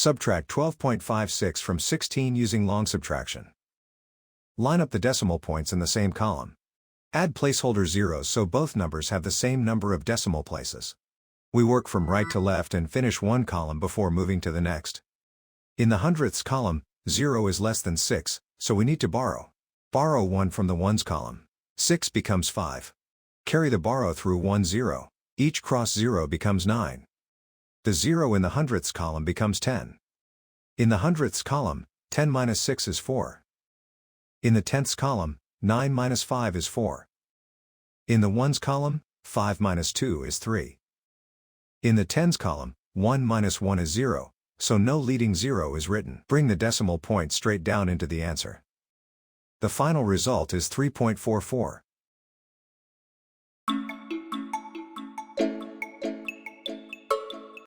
Subtract 12.56 from 16 using long subtraction. Line up the decimal points in the same column. Add placeholder zeros so both numbers have the same number of decimal places. We work from right to left and finish one column before moving to the next. In the hundredths column, 0 is less than 6, so we need to borrow. Borrow 1 from the ones column. 6 becomes 5. Carry the borrow through 1 0. Each cross 0 becomes 9. The 0 in the hundredths column becomes 10. In the hundredths column, 10 minus 6 is 4. In the tenths column, 9 minus 5 is 4. In the ones column, 5 minus 2 is 3. In the tens column, 1 minus 1 is 0, so no leading 0 is written. Bring the decimal point straight down into the answer. The final result is 3.44.